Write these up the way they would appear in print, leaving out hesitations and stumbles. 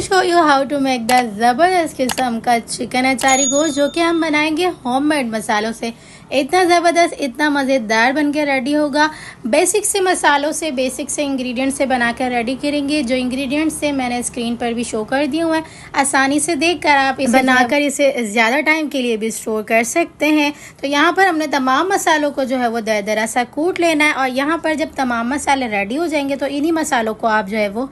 To show you how to make the ज़बरदस्त किस्म का चिकन अचारी गोश्त जो कि हम बनाएंगे होममेड मसालों से। इतना ज़बरदस्त, इतना मज़ेदार बन के रेडी होगा। बेसिक से मसालों से, बेसिक से इंग्रेडिएंट से बना कर रेडी करेंगे। जो इंग्रेडिएंट्स से मैंने स्क्रीन पर भी शो कर दिए हुए हैं, आसानी से देखकर आप इसे बनाकर इसे ज़्यादा टाइम के लिए भी स्टोर कर सकते हैं। तो यहाँ पर हमने तमाम मसालों को जो है वो दरदरा सा कूट लेना है और यहाँ पर जब तमाम मसाले रेडी हो जाएंगे तो इन्हीं मसालों को आप जो है वो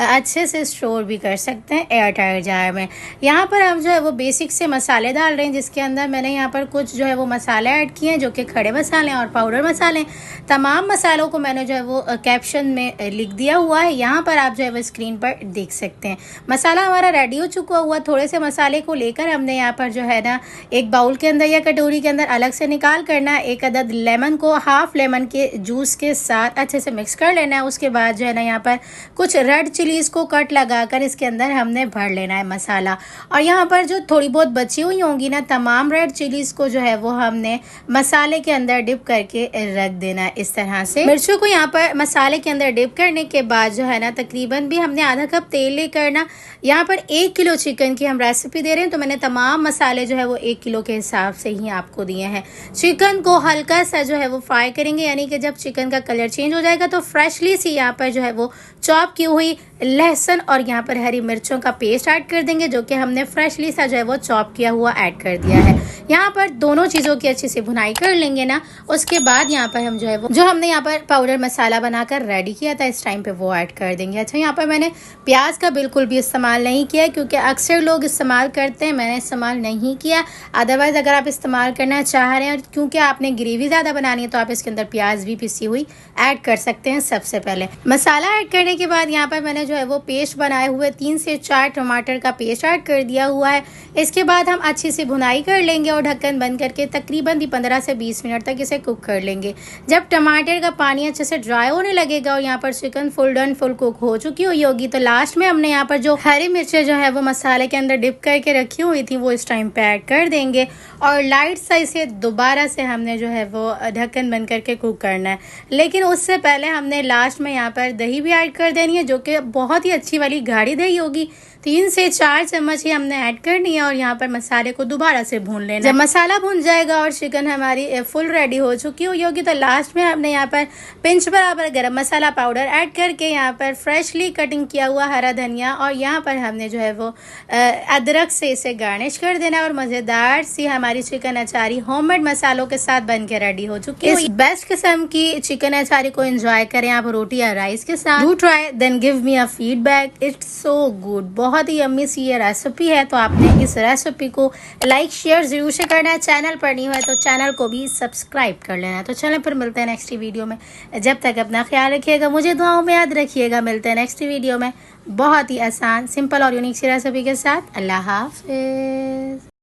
अच्छे से स्टोर भी कर सकते हैं एयर टाइट जार में। यहाँ पर हम जो है वो बेसिक से मसाले डाल रहे हैं, जिसके अंदर मैंने यहाँ पर कुछ जो है वो मसाले ऐड किए हैं जो कि खड़े मसाले और पाउडर मसाले। तमाम मसालों को मैंने जो है वो कैप्शन में लिख दिया हुआ है, यहाँ पर आप जो है वो स्क्रीन पर देख सकते हैं। मसाला हमारा रेडी हो चुका हुआ। थोड़े से मसाले को लेकर हमने यहाँ पर जो है ना एक बाउल के अंदर या कटोरी के अंदर अलग से निकाल करना। एक अदद लेमन को हाफ लेमन के जूस के साथ अच्छे से मिक्स कर लेना है। उसके बाद जो है ना यहाँ पर कुछ रेड चिलीज़ को कट लगाकर इसके अंदर हमने भर लेना है मसाला। और यहाँ पर जो थोड़ी बहुत बची हुई होंगी ना, तमाम रेड चिलीज़ को जो है वो हमने मसाले के अंदर डिप करके रख देना है इस तरह से। मिर्चों को यहाँ पर मसाले के अंदर डिप करने के बाद जो है ना तकरीबन भी हमने आधा कप तेल लेकर ना, यहाँ पर 1 किलो चिकन की हम रेसिपी दे रहे हैं तो मैंने तमाम मसाले जो है वो 1 किलो के हिसाब से ही आपको दिए हैं। चिकन को हल्का सा जो है वो फ्राई करेंगे, यानी कि जब चिकन का कलर चेंज हो जाएगा तो फ्रेशली सी यहाँ पर जो है वो चॉप की हुई लहसुन और यहाँ पर हरी मिर्चों का पेस्ट ऐड कर देंगे जो कि हमने फ्रेशली सा जो है वो चॉप किया हुआ ऐड कर दिया है। यहाँ पर दोनों चीज़ों की अच्छी से भुनाई कर लेंगे ना, उसके बाद यहाँ पर हम जो है वो जो हमने यहाँ पर पाउडर मसाला बनाकर रेडी किया था इस टाइम पे वो ऐड कर देंगे। अच्छा, यहाँ पर मैंने प्याज का बिल्कुल भी इस्तेमाल नहीं किया क्योंकि अक्सर लोग इस्तेमाल करते हैं, मैंने इस्तेमाल नहीं किया। अदरवाइज़ अगर आप इस्तेमाल करना चाह रहे हैं, क्योंकि आपने ग्रेवी ज़्यादा बनानी है, तो आप इसके अंदर प्याज भी पिसी हुई ऐड कर सकते हैं। सबसे पहले मसाला ऐड करने के बाद यहाँ पर मैंने जो है वो पेस्ट बनाए हुए 3 से 4 टमाटर का पेस्ट ऐड कर दिया हुआ है। इसके बाद हम अच्छी सी भुनाई कर लेंगे और ढक्कन बंद करके तकरीबन 15 से 20 मिनट तक इसे कुक कर लेंगे। जब टमाटर का पानी अच्छे से ड्राई होने लगेगा और यहाँ पर chicken full done full cook हो चुकी हुई होगी तो लास्ट में हमने यहाँ पर जो हरी मिर्चें जो है वो मसाले के अंदर डिप करके रखी हुई थी वो इस टाइम पे ऐड कर देंगे और लाइट सा इसे दोबारा से हमने जो है वो ढक्कन बंद करके कुक करना है। लेकिन उससे पहले हमने लास्ट में यहाँ पर दही भी ऐड कर देनी है जो कि बहुत ही अच्छी वाली गाढ़ी दही होगी। 3 से 4 चम्मच ही हमने ऐड करनी है और यहाँ पर मसाले को दोबारा से भून लेना। जब मसाला भून जाएगा और चिकन हमारी फुल रेडी हो चुकी होगी तो लास्ट में हमने यहाँ पर पिंच बराबर गरम मसाला पाउडर ऐड करके यहाँ पर फ्रेशली कटिंग किया हुआ हरा धनिया और यहाँ पर हमने जो है वो अदरक से इसे गार्निश कर देना और मज़ेदार सी हमारी चिकन अचारी होममेड मसालों के साथ बन के रेडी हो चुकी है। इस बेस्ट किस्म की चिकन अचारी को एंजॉय करें आप रोटी या राइस के साथ। Do try then give me a feedback, it's so good. बहुत ही यम्मी सी ये रेसिपी है, तो आपने इस रेसिपी को लाइक शेयर जरूर से करना है। चैनल पर नहीं हुआ है तो चैनल को भी सब्सक्राइब कर लेना है। तो चलें फिर मिलते हैं नेक्स्ट वीडियो में। जब तक अपना ख्याल रखिएगा, मुझे दुआओं में याद रखिएगा। मिलते हैं नेक्स्ट वीडियो में बहुत ही आसान, सिंपल और यूनिक सी रेसिपी के साथ। अल्लाह हाफिज़।